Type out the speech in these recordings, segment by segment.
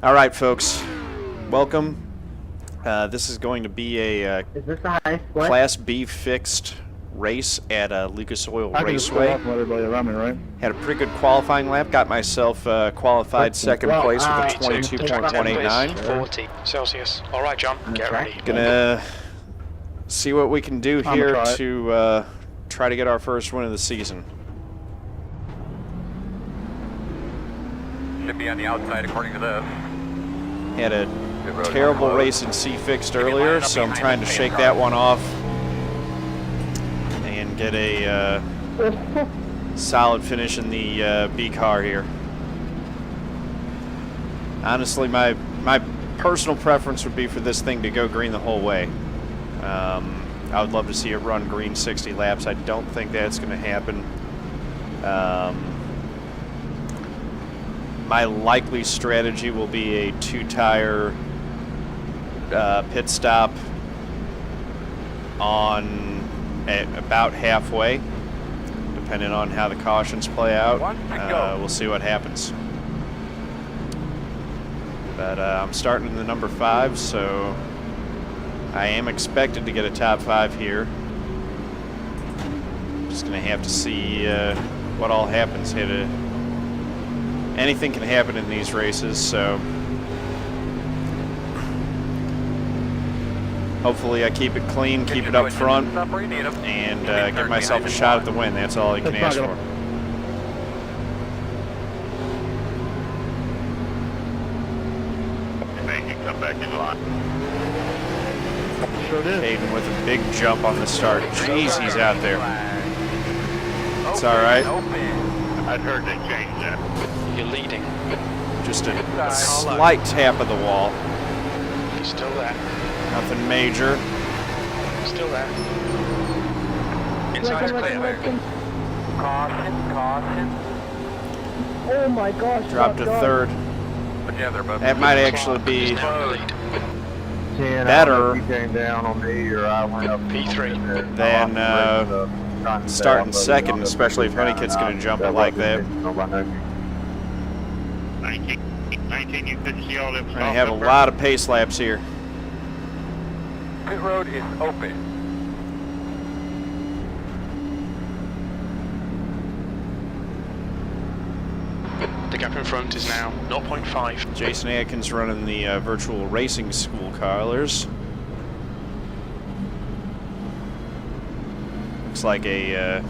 All right, folks, welcome. This is going to be a Is this a high split? Class B Fixed race at Lucas Oil I can just Raceway. off everybody around me, right? Had a pretty good qualifying lap. Got myself qualified second place with a 22.189. 40 Celsius. All right, John, get ready. Gonna see what we can do I'm here gonna try it. to try to get our first win of the season. Should be on the outside according to this. Had a terrible race in C Fixed earlier, so I'm trying to shake that one off and get a solid finish in the B car here. Honestly, my personal preference would be for this thing to go green the whole way. I would love to see it run green 60 laps. I don't think that's going to happen. My likely strategy will be a two-tire pit stop on at about halfway, depending on how the cautions play out. We'll see what happens. But I'm starting in the number 5, so I am expected to get a top 5 here. Just gonna have to see what all happens. Anything can happen in these races, so hopefully I keep it clean, keep it up front, and give myself a shot at the win. That's all you can ask for. Come back in line. Sure did. Kaden with a big jump on the start. Jeez, he's out there. It's all right. I'd heard they changed that. You're leading. Just a slight tap of the wall. You're still there. Nothing major. Still there. Inside is clear. Caution. Oh my gosh. Dropped to third. Together, but That might actually be He's now in the lead. better You came down on me, or I went up P3. than starting second, especially if Honeycutt's going to jump it like that. 19, you couldn't see all them. I have a lot of pace laps here. Pit road is open. The gap in front is now 0.5. Jason Adkins running the virtual racing school colors. Looks like a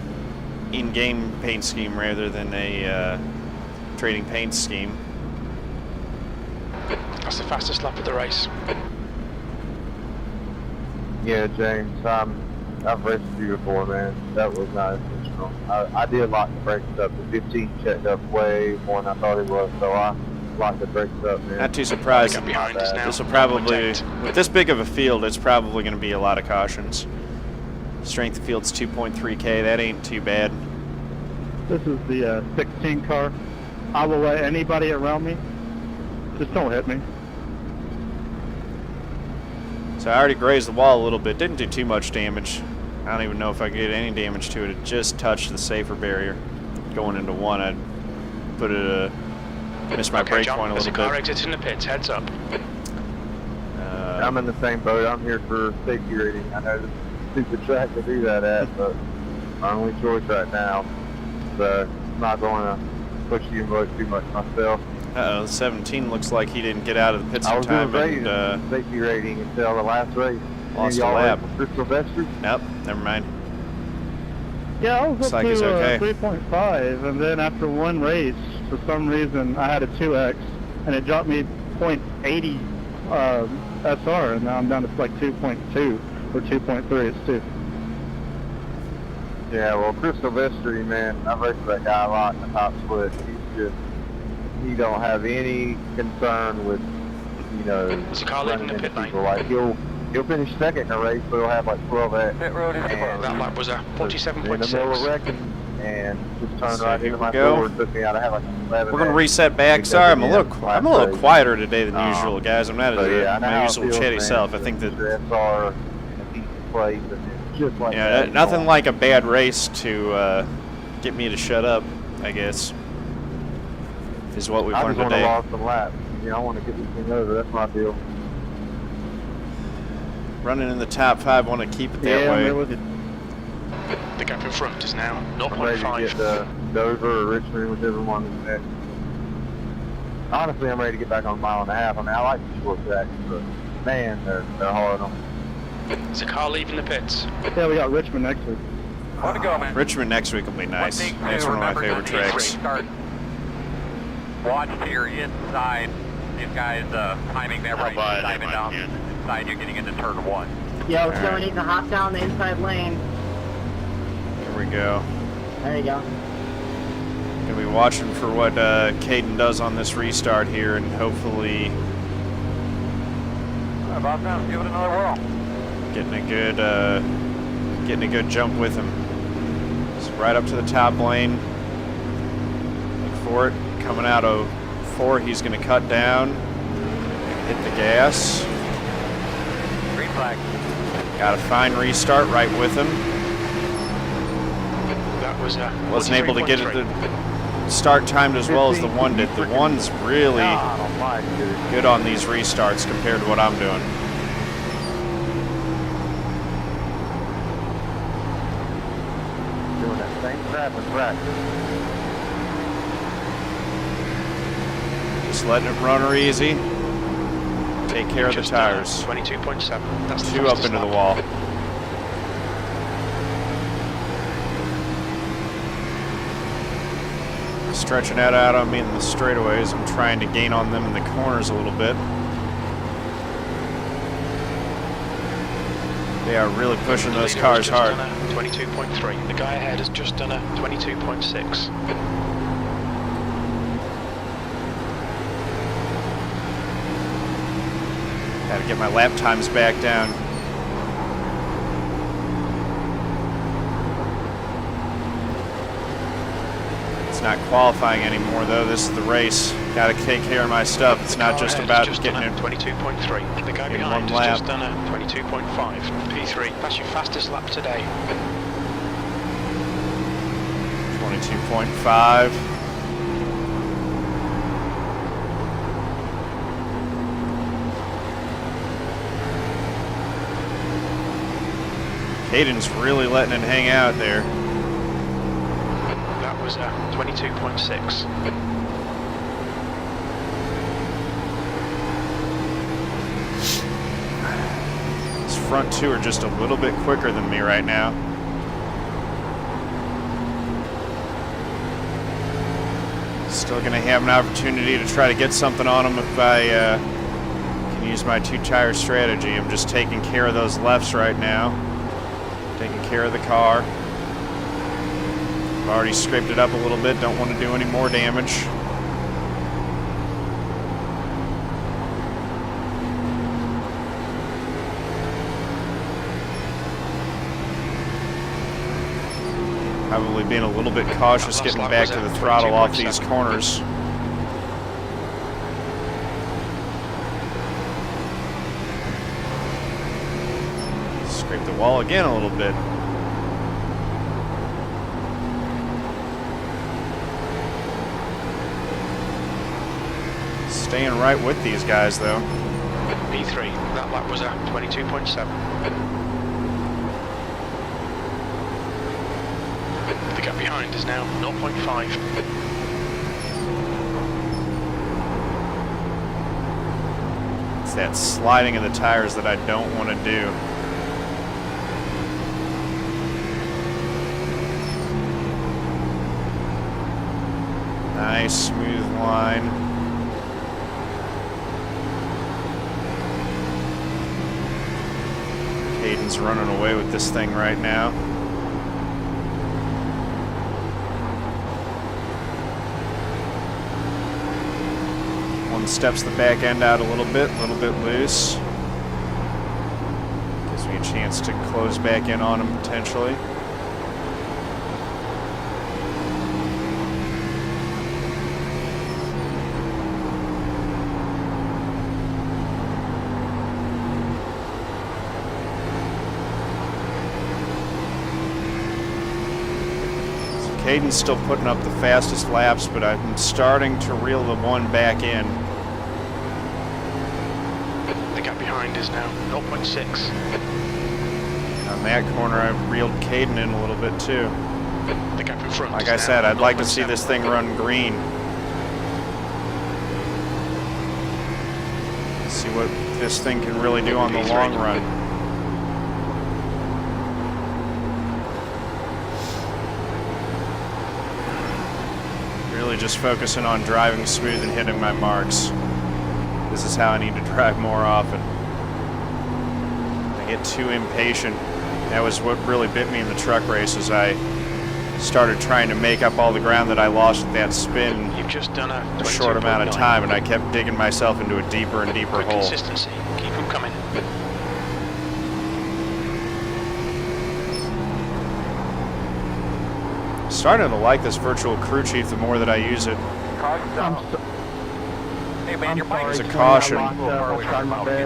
in-game paint scheme rather than a trading paint scheme. That's the fastest lap of the race. Yeah, James, I've raced you before, man. That was not intentional. I did lock the brakes up. The 15 checked up way more than I thought it was, so I locked the brakes up, man. Not too surprised. The gap behind us now. This will probably, 0.8. with this big of a field, it's probably going to be a lot of cautions. Strength of field's 2.3K. That ain't too bad. This is the 16 car. I will let anybody around me. Just don't hit me. So I already grazed the wall a little bit. Didn't do too much damage. I don't even know if I could get any damage to it. It just touched the safer barrier. Going into 1, I'd put it missed my Okay, brake John, point a there's a little car bit. exiting the pits. Heads up. I'm in the same boat. I'm here for safety rating. I know this is a stupid track to do that at, but my only choice right now. So I'm not going to push the envelope too much myself. Uh-oh, 17 looks like he didn't get out of the pits I in was time doing great and safety rating until the last race. lost a Y'all lap. ready for Crystal Vestry? Nope, never mind. Yeah, I was Looks up like he's to okay. 3.5, and then after one race, for some reason, I had a 2X, and it dropped me 0.80 SR, and now I'm down to like 2.2 or 2.3. It's 2. Yeah, well, Crystal Vestry, man, I've raced that guy a lot in the top split. He don't have any concern with, There's a car leaving the pit lane. people. Like he'll finish second in a race, but he'll have like 12X. Pit road is And That lap was a in the middle of 47.6. wrecking, and just turned So right here into we my go. forward, took me out. I had like 11. We're gonna reset back. Sorry, I'm a little quieter today than usual, guys. I'm not my usual chatty self. I think that SR in a decent place, and it's just like nothing like a bad race to get me to shut up, I guess, is what we've I learned just want to today. lost some laps. I want to get this thing over. That's my deal. Running in the top 5, want to keep it that Yeah, I'm way. there with you. The gap in front is now I'm ready to 0.5. get Dover or Richmond, whichever one is next. Honestly, I'm ready to get back on 1.5 miles. I mean, I like the short tracks, but man, they're hard on me. Is the car leaving the pits? Yeah, we got Richmond next week. Want to go, man. Richmond next week will be nice. One thing That's to one of my remember favorite going into tracks. restart. Watch to your inside. These guys timing that right, diving down inside you, getting into turn 1. Yo, so we need to hop down the inside lane. Here we go. There you go. Gonna be watching for what Kaden does on this restart here, and hopefully About now, give it another whirl. getting a good jump with him. So right up to the top lane. Look for it. Coming out of 4, he's gonna cut down, hit the gas. Green flag. Got a fine restart right with him. That was Wasn't able to get it the start timed as well as the 1 did. The 1's really good on these restarts compared to what I'm doing. Doing that same crap in practice. Just letting it run her easy. Take care of the Just, tires. 22.7. That's the 2 up fastest into the lap. wall. Stretching that out on me in the straightaways. I'm trying to gain on them in the corners a little bit. They are really pushing those The leader has cars hard. just done a 22.3. The guy ahead has just done a 22.6. Gotta get my lap times back down. It's not qualifying anymore though, this is the race. Gotta take care of my stuff. It's not just about getting it. 22.3. The guy in behind one has lap. just done a 22.5. P3. That's your fastest lap today. 22.5. Kaden's really letting it hang out there. That was a 22.6. These front 2 are just a little bit quicker than me right now. Still going to have an opportunity to try to get something on them if I can use my 2-tire strategy. I'm just taking care of those lefts right now. Taking care of the car. I've already scraped it up a little bit. Don't want to do any more damage. Probably being a little bit cautious getting back to the throttle off these corners. Scrape the wall again a little bit. Staying right with these guys though. P3. That lap was a 22.7. The gap behind is now 0.5. It's that sliding of the tires that I don't want to do. Nice smooth line. Kaden's running away with this thing right now. One steps the back end out a little bit loose. Gives me a chance to close back in on him potentially. Kaden's still putting up the fastest laps, but I'm starting to reel the 1 back in. The gap behind is now 0.6. On that corner, I reeled Kaden in a little bit too. The gap in front Like is I now said, I'd like to see 0.7. this thing run green. See what this thing can really do on the long run. Really just focusing on driving smooth and hitting my marks. This is how I need to drive more often. I get too impatient. That was what really bit me in the truck races. I started trying to make up all the ground that I lost at that spin You've just done a a short amount of time, and I kept digging myself into a deeper and deeper Quick hole. consistency. Keep them coming. Starting to like this virtual crew chief the more that I use it. Hey man, your bike There's is a caution.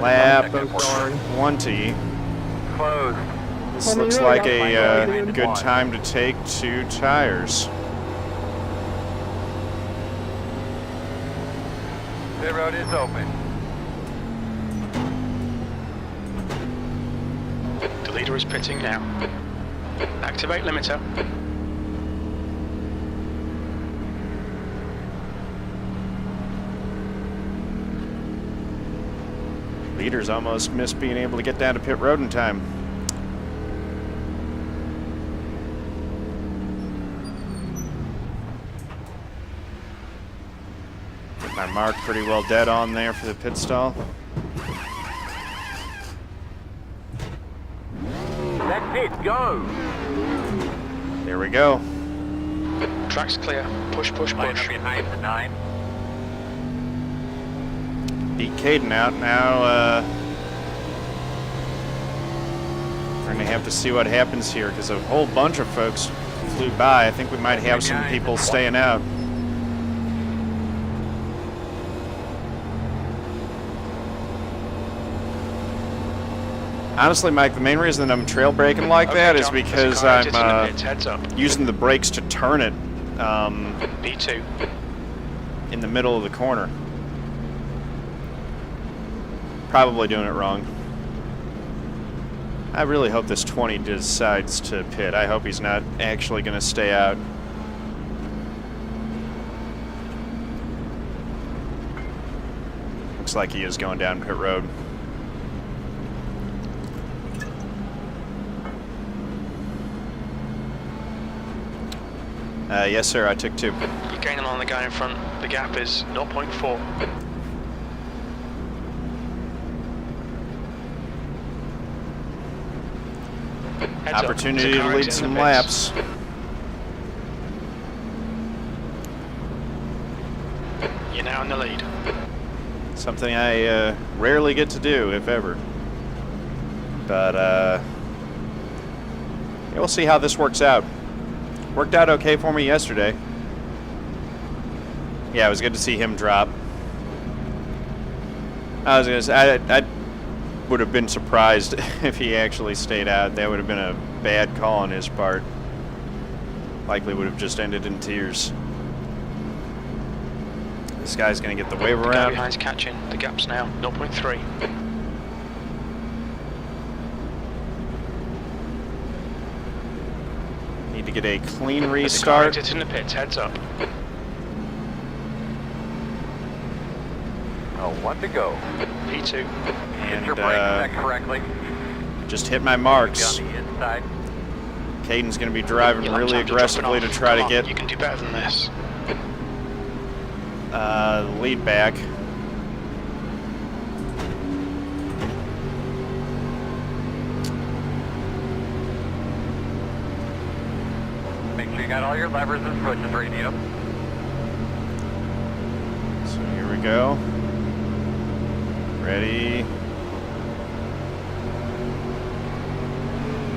Lap sorry. 20. closed. This Well, looks you like really a got my dude. good time to take 2 tires. The road is open. The leader is pitting now. Activate limiter. Leaders almost missed being able to get down to pit road in time. Get my mark pretty well dead on there for the pit stall. That's it, go! There we go. Track's clear. Push, push, Line up push. behind the 9. Beat Kaden out. Now, we're going to have to see what happens here because a whole bunch of folks flew by. I think we might have some people staying out. Honestly, Mike, the main reason I'm trail braking like Okay, that is John, there's a because car exiting the I'm pits. Heads up. using the brakes to turn it B2. in the middle of the corner. Probably doing it wrong. I really hope this 20 decides to pit. I hope he's not actually going to stay out. Looks like he is going down pit road. Yes, sir, I took 2. You're gaining on the guy in front. The gap is 0.4. Heads up. Opportunity There's a to car lead exiting some the pits. laps. You're now in the lead. Something I rarely get to do, if ever. But yeah, we'll see how this works out. Worked out okay for me yesterday. Yeah, it was good to see him drop. I was gonna say, I would have been surprised if he actually stayed out. That would have been a bad call on his part. Likely would have just ended in tears. This guy's gonna get the wave The guy around. behind's catching. The gap's now 0.3. Need to get a clean There's a car restart. exiting the pits. Heads up. Oh, 1 to go. P2. Get And your brakes set correctly. just hit my Be marks. on the inside. Caden's going to be driving Your lap really times are aggressively to dropping off. try Come to on, get You can do better than this. the lead back. Make sure you got all your levers and switches radio. So here we go. Ready.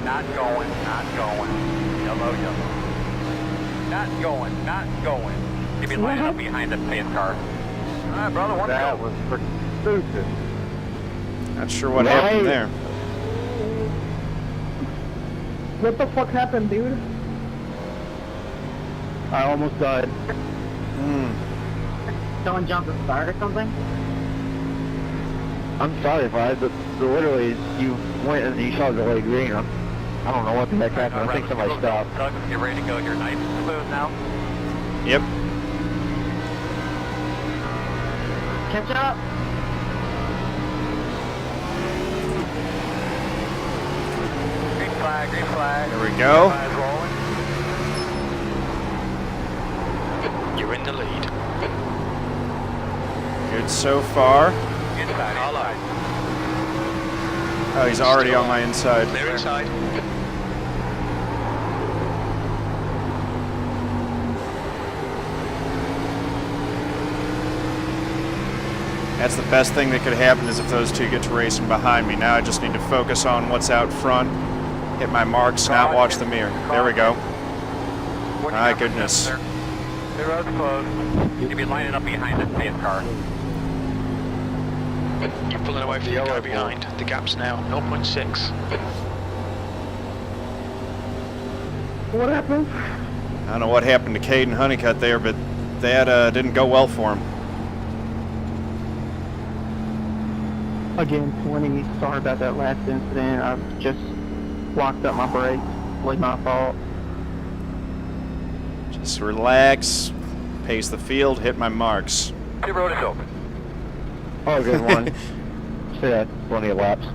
Not going, not going. Yellow, yellow. Not going, not going. Give me line up behind the pace car. Alright, brother, 1 to go. That was freaking stupid. Not sure what Right. happened there. What the fuck happened, dude? I almost died. Someone jumped the start or something? I'm sorry, Clyde, but literally you went and you saw the light green. I don't know what the heck happened. I think somebody stopped. Doug, get ready to go. You're nice and smooth now. Yep. Catch up. Green flag, green flag. Here we go. Flags rolling. You're in the lead. Good so far. Inside, inside. Oh, he's already on my inside. Clear inside. That's the best thing that could happen is if those two get to racing behind me. Now I just need to focus on what's out front, hit my marks, not watch the mirror. There we go. My goodness. The road's closed. You'll be lining up behind the pace car. You're pulling away from the car behind. The gap's now 0.6. What happened? I don't know what happened to Kaden Honeycutt there, but that didn't go well for him. Again, 20. Sorry about that last incident. I just locked up my brakes. Was my fault. Just relax, pace the field, hit my marks. The road is open. Oh, good one. Still had plenty of laps.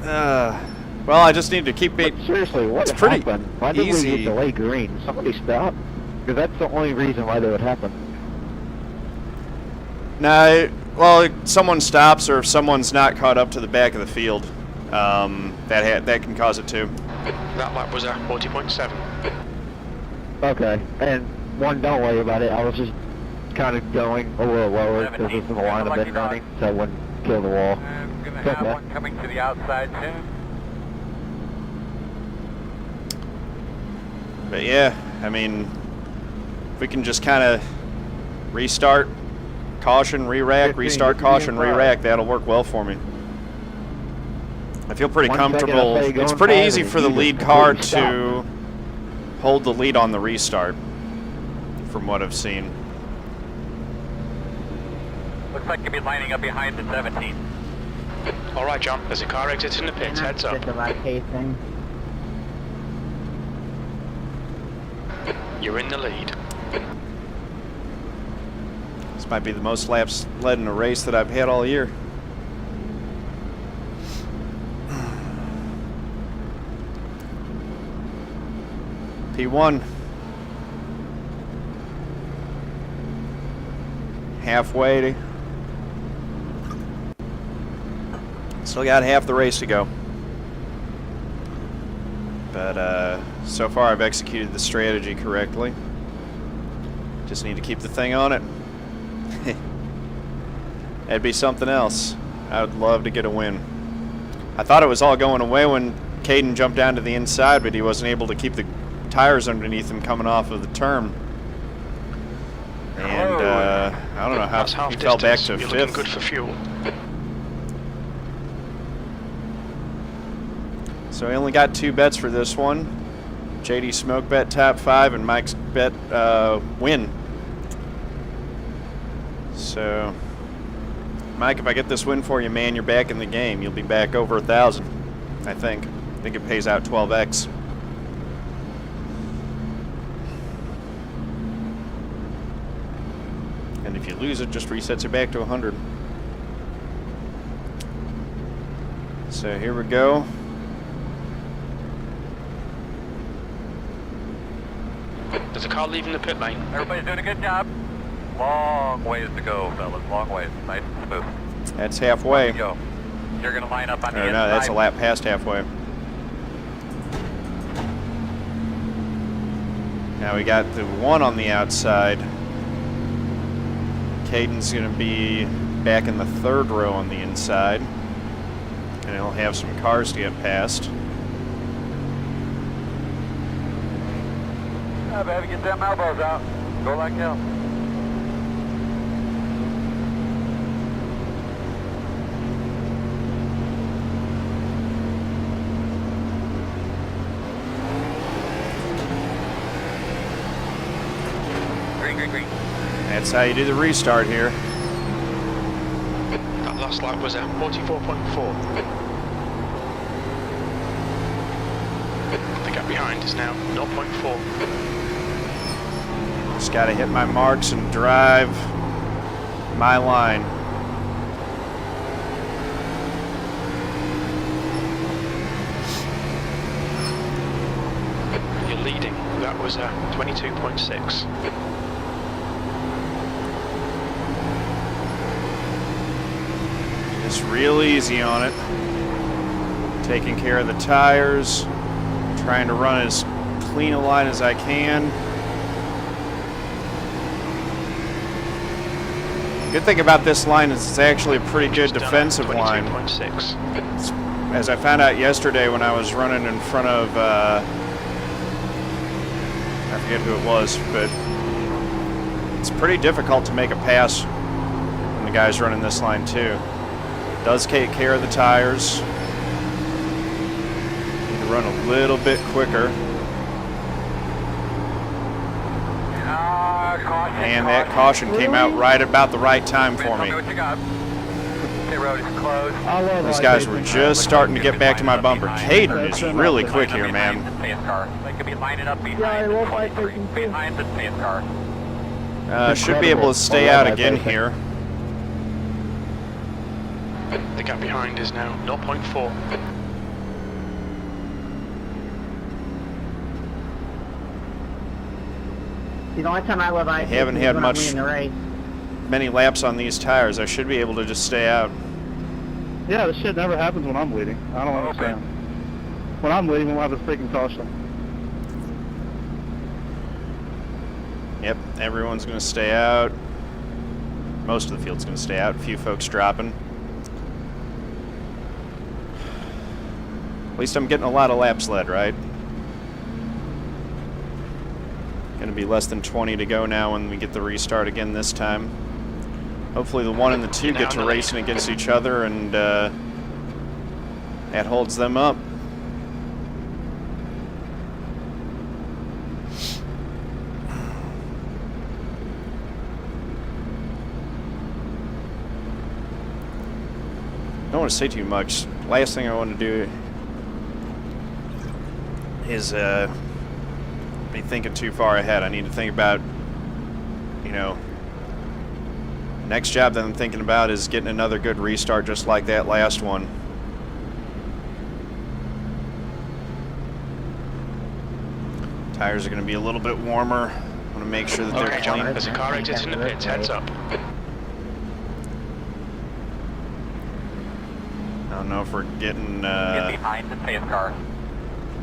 Well, I just need to keep it. But seriously, what It's pretty happened? Why did we easy. get delayed green? Somebody stop? Because that's the only reason why that would happen. No, well, someone stops or if someone's not caught up to the back of the field, that can cause it too. That lap was at 40.7. Okay, and don't worry about it. I was just kind of going a little lower because it's in the line I've been running, so I wouldn't kill the wall. I'm going to Okay. have one coming to the outside soon. But yeah, I mean, if we can just kind of restart, caution, re-rack, restart, caution, re-rack, that'll work well for me. I feel pretty 1 second, comfortable. I'll say go It's on pretty fire easy and for the you lead just car completely stop. to hold the lead on the restart, from what I've seen. Looks like you'll be lining up behind the 17. All right, John. There's a car exiting the pits. Heads up. Just about pacing. You're in the lead. This might be the most laps led in a race that I've had all year. P1. Halfway. Still got half the race to go. But so far I've executed the strategy correctly. Just need to keep the thing on it. That'd be something else. I would love to get a win. I thought it was all going away when Kaden jumped down to the inside, but he wasn't able to keep the tires underneath him coming off of the turn. And I don't know how That's half he fell back distance. to You're looking fifth. good for fuel. So we only got 2 bets for this one. JD Smoke bet top 5 and Mike's bet win. So, Mike, if I get this win for you, man, you're back in the game. You'll be back over 1,000, I think. I think it pays out 12x. And if you lose, it just resets it back to 100. So here we go. There's a car leaving the pit lane. Everybody's doing a good job. Long ways to go, fellas. Long ways. Nice and smooth. That's halfway. Here we go. You're going to line up on the Or inside. no, that's a lap past halfway. Now we got the 1 on the outside. Caden's going to be back in the 3rd row on the inside. And he'll have some cars to get past. Oh, baby, get them elbows out. Go like hell. Green, green, green. That's how you do the restart here. Last lap was at 44.4. The gap behind is now 0.4. Just got to hit my marks and drive my line. You're leading. That was at 22.6. Just real easy on it. Taking care of the tires. Trying to run as clean a line as I can. Good thing about this line is it's actually a pretty good defensive line. 22.6. As I found out yesterday when I was running in front of, I forget who it was, but it's pretty difficult to make a pass when the guy's running this line too. Does take care of the tires. Need to run a little bit quicker. And that caution came out right about the right time for me. These guys were just starting to get back to my bumper. Kaden is really quick here, man. Should be able to stay out again here. The gap behind is now 0.4. The only time I love ice haven't is had when much- I'm winning the race. Many laps on these tires. I should be able to just stay out. Yeah, this shit never happens when I'm leading. I don't understand. When I'm leading, we'll have a freaking caution. Yep, everyone's going to stay out. Most of the field's going to stay out. A few folks dropping. At least I'm getting a lot of laps led, right? Going to be less than 20 to go now when we get the restart again this time. Hopefully the 1 and the 2 get to racing against each other, and that holds them up. I don't want to say too much. Last thing I want to do is be thinking too far ahead. I need to think about, you know, next job that I'm thinking about is getting another good restart just like that last one. Tires are going to be a little bit warmer. I want to make sure that they're Okay, John, clean. there's a car exit in the pits. Heads up. I don't know if we're getting... Get behind the pace car.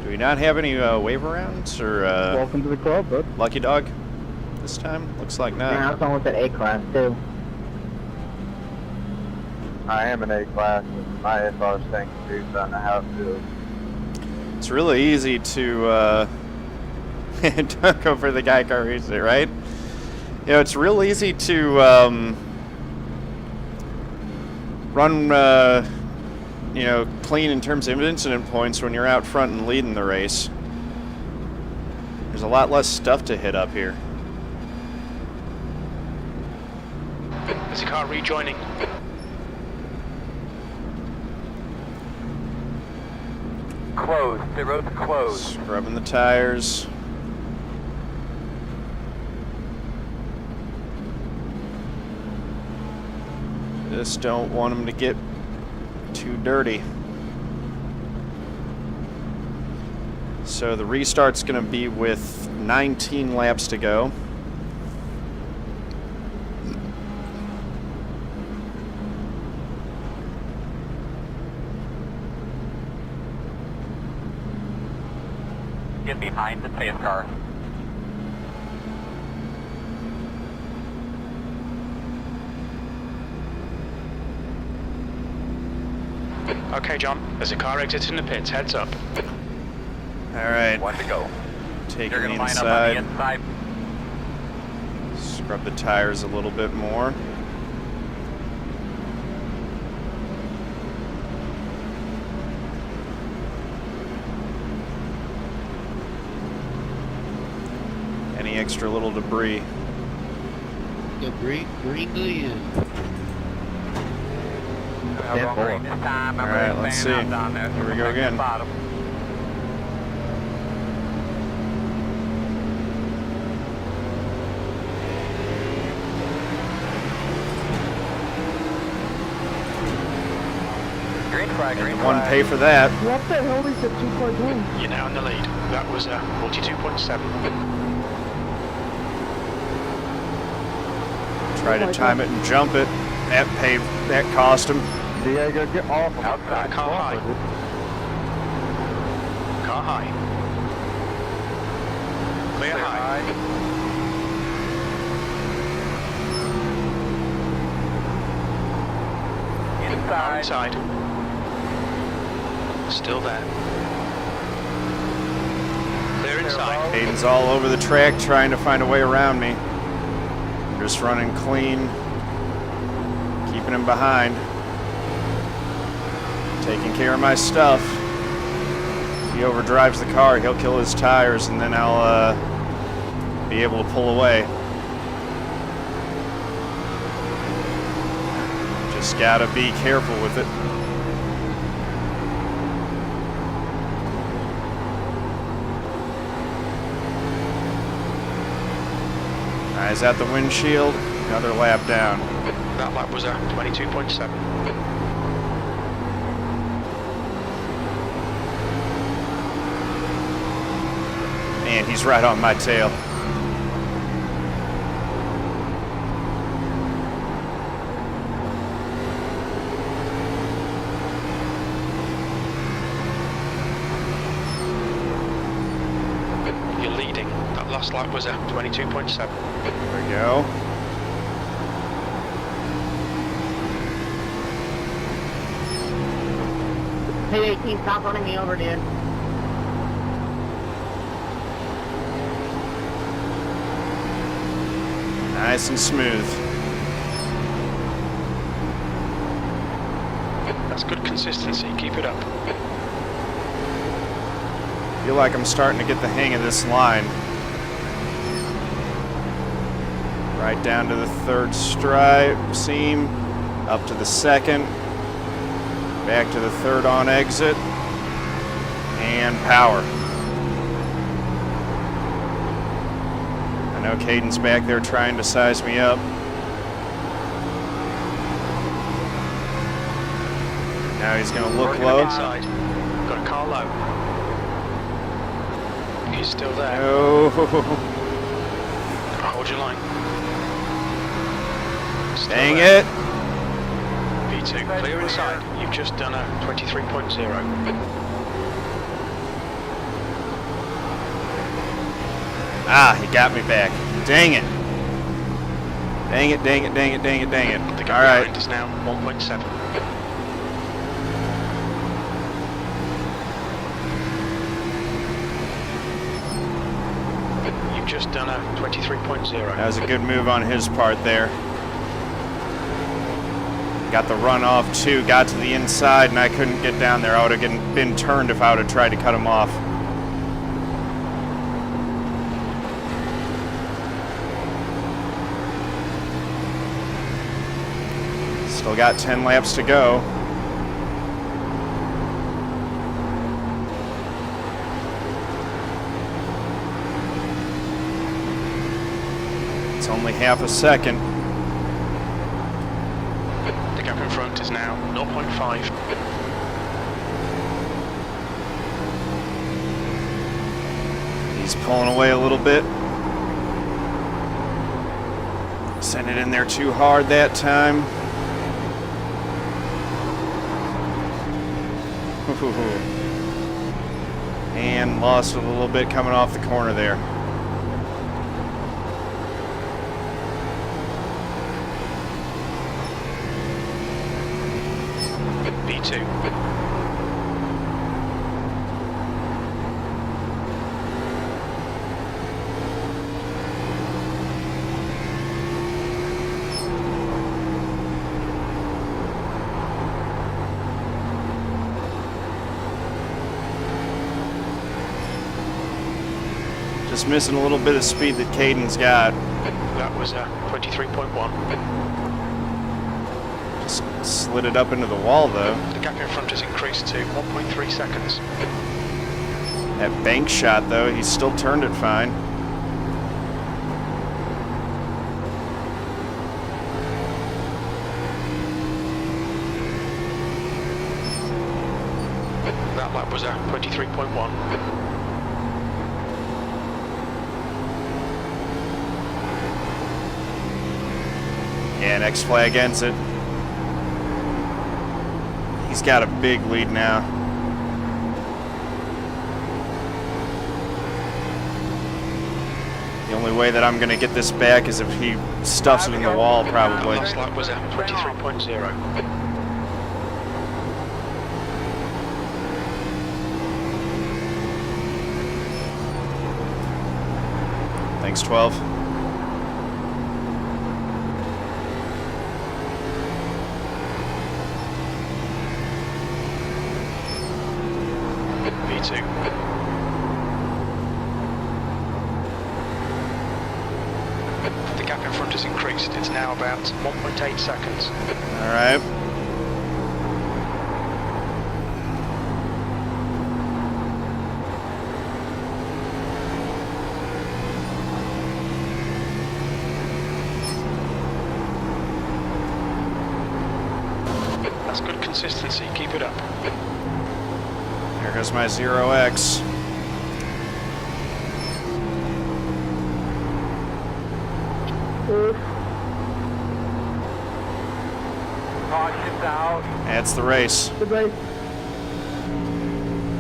do we not have any wave arounds or Welcome to the club, bud. Lucky Dog this time? Looks like not. Yeah, I was almost at A class too. I am in A class with my SR thing too, so I know how it feels. It's really easy to don't go for the guy car race it, right? You know, it's real easy to run you know, clean in terms of incident points when you're out front and leading the race. There's a lot less stuff to hit up here. There's a car rejoining. Closed. The road's closed. Scrubbing the tires. Just don't want them to get too dirty. So the restart's going to be with 19 laps to go. Get behind the pace car. Okay, John, there's a car exit in the pits. Heads up. All right, 1 to go. taking You're the going to line up on the inside. inside. Scrub the tires a little bit more. Any extra little debris. Bring the in. Now going green this time. I'm All right, really let's staying see. out down there. Here we go again. Bottom. Green flag, green flag. One pay for that. What the hell is it 2.1? You're now in the lead. That was 42.7. Try to time it and jump it. That cost him. Diego, get off of Outside. Car high. Car high. Clear high. Inside. Inside. Still there. Clear inside. Caden's all over the track trying to find a way around me. I'm just running clean, keeping him behind, taking care of my stuff. If he overdrives the car, he'll kill his tires, and then I'll be able to pull away. Just gotta be careful with it. Eyes at the windshield, another lap down. That lap was 22.7. Man, he's right on my tail. You're leading. That last lap was 22.7. There we go. Hey, 18, stop running me over, dude. Nice and smooth. That's good consistency. Keep it up. Feel like I'm starting to get the hang of this line. Right down to the third stripe seam, up to the second, back to the third on exit, and power. I know Caden's back there trying to size me up. Now he's going to look Working low. inside. Got a car low. He's still there. Oh, Hold your line. Still dang there. it. P2, clear inside. You've just done a 23.0. Ah, he got me back. Dang it. Dang it, dang it, dang it, dang it, dang it. The All gap right. behind is now 1.7. You've just done a 23.0. That was a good move on his part there. Got the run off too, got to the inside, and I couldn't get down there. I would have been turned if I would have tried to cut him off. Still got 10 laps to go. It's only half a second. The gap in front is now 0.5. He's pulling away a little bit. Sent it in there too hard that time. And lost it a little bit coming off the corner there. B2. Just missing a little bit of speed that Caden's got. That was 23.1. Slid it up into the wall, though. The gap in front has increased to 1.3 seconds. That bank shot, though, he still turned it fine. That lap was at 23.1. Yeah, next flag ends it. He's got a big lead now. The only way that I'm going to get this back is if he stuffs it in the wall, probably. Last lap was at 23.0. Thanks, 12. P2. The gap in front has increased. It's now about 1.8 seconds. All right. That's good consistency. Keep it up. There goes my 0X. Caution's out. That's the race. Good race.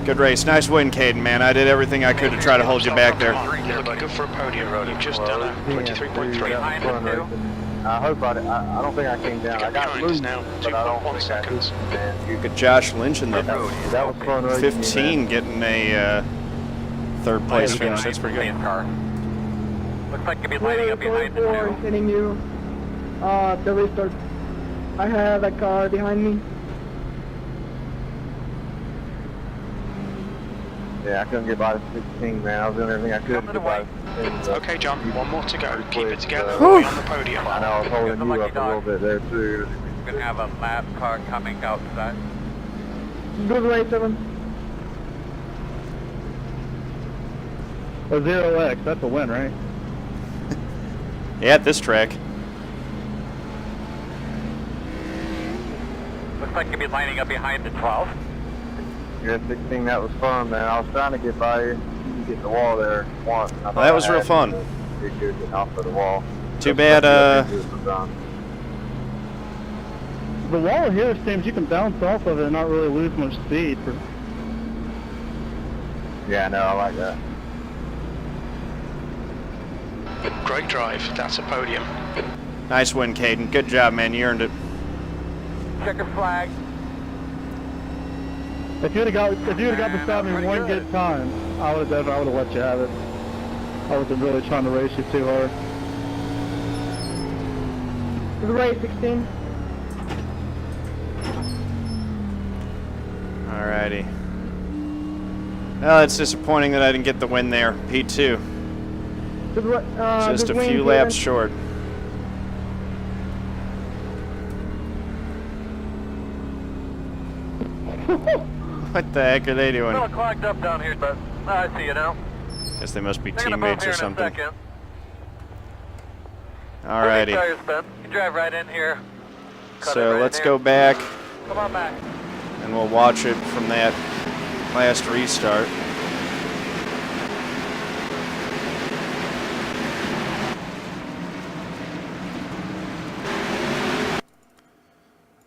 Good race. Nice win, Kaden, man. I did everything I could to try to hold you back there. You're looking good for a podium. You've just done a 23.3. Behind Fun us, too. racing. I hope I don't think I came down. I got Behind us loose, now, but I don't 2.1 think seconds. I did, man. Look at Josh Lynch in the That was fun racing. 15 getting a third place finish. That's pretty good. Car. Looks like you'll be lining up behind the two. Hitting you. The restart. I have a car behind me. Yeah, I couldn't get by the 16, man. I was doing everything I could to get by the 16. but Okay, John, one more to go. Keep it together. Whew. We'll be on the podium. I know I was holding you up a little bit there, too. We're gonna have a lap car coming outside. Good race, Evan. A 0X, that's a win, right? Yeah, at this track. Looks like you'll be lining up behind the 12. You're at 16, that was fun, man. I was trying to get by you. You get the wall there once. And I thought That was I real had fun. to get good getting off of the wall. Too bad, The wall here seems you can bounce off of it and not really lose much speed. Yeah, I know, I like that. Great drive. That's a podium. Nice win, Kaden. Good job, man. You earned it. Checker flag. If you'd have got beside me one good time, I would have let you have it. I wasn't really trying to race you too hard. Good race, 16. Alrighty. Well, it's disappointing that I didn't get the win there. P2. Just good a win, few Kaden. laps short. What the heck are they doing? A little clogged up down here, but I see you now. Guess they must be They're gonna move teammates here or in a something. second. Alrighty. Tires, Ben. You drive right in here. Cut it So right let's in go here. back Come on back. and we'll watch it from that last restart.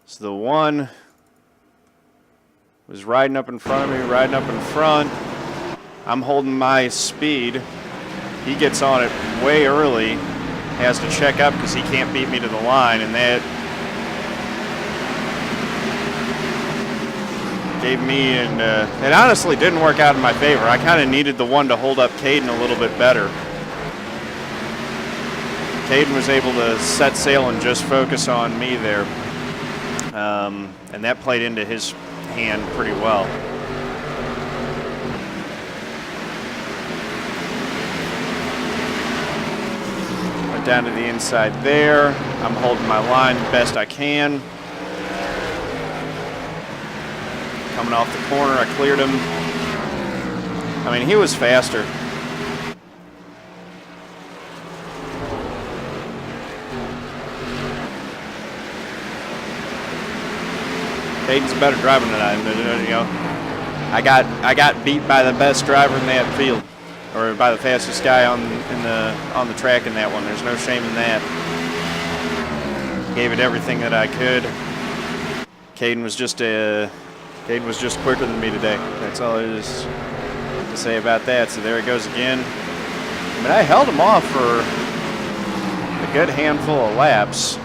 So the one was riding up in front of me, riding up in front. I'm holding my speed. He gets on it way early, has to check up because he can't beat me to the line, and that gave me, and it honestly didn't work out in my favor. I kind of needed the one to hold up Kaden a little bit better. Kaden was able to set sail and just focus on me there, and that played into his hand pretty well. Went down to the inside there. I'm holding my line the best I can. Coming off the corner, I cleared him. I mean, he was faster. Caden's a better driver than I am, but, you know, I got beat by the best driver in that field, or by the fastest guy on the track in that one. There's no shame in that. Gave it everything that I could. Kaden was just quicker than me today. That's all there is to say about that. So there it goes again. I mean, I held him off for a good handful of laps.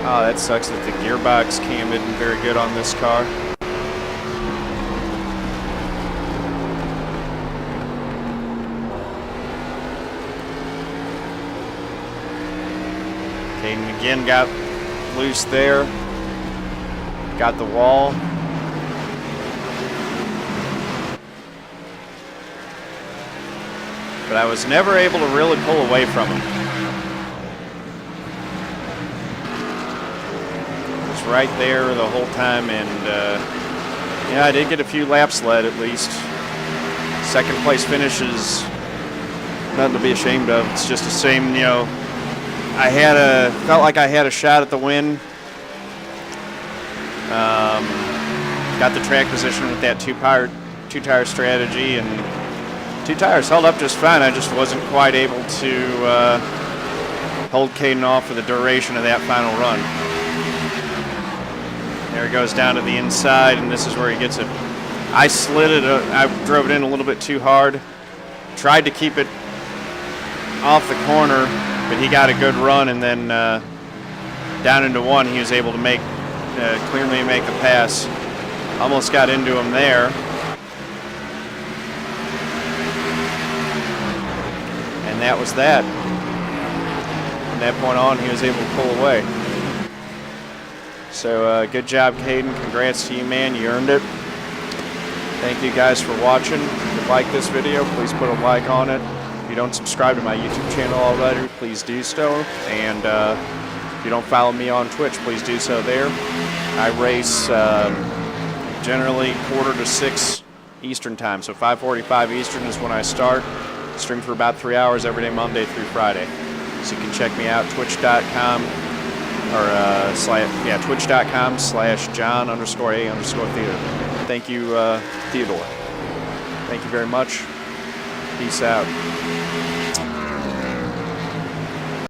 Oh, that sucks that the gearbox cam isn't very good on this car. Kaden again got loose there. Got the wall. But I was never able to really pull away from him. Right there the whole time, and yeah, I did get a few laps led at least. Second place finish is nothing to be ashamed of. It's just the same, you know. Felt like I had a shot at the win. Got the track position with that two-tire strategy, and 2 tires held up just fine. I just wasn't quite able to hold Kaden off for the duration of that final run. There it goes down to the inside, and this is where he gets it. I slid it, I drove it in a little bit too hard. Tried to keep it off the corner, but he got a good run, and then down into 1, he was able to clearly make the pass. Almost got into him there. And that was that. From that point on, he was able to pull away. So good job, Kaden. Congrats to you, man. You earned it. Thank you guys for watching. If you like this video, please put a like on it. If you don't subscribe to my YouTube channel already, please do so. And if you don't follow me on Twitch, please do so there. I race generally 5:45 Eastern time. So 5:45 Eastern is when I start. Stream for about 3 hours every day, Monday through Friday. So you can check me out, twitch.com. Or twitch.com/John_A_Theodore. Thank you, Theodore. Thank you very much. Peace out.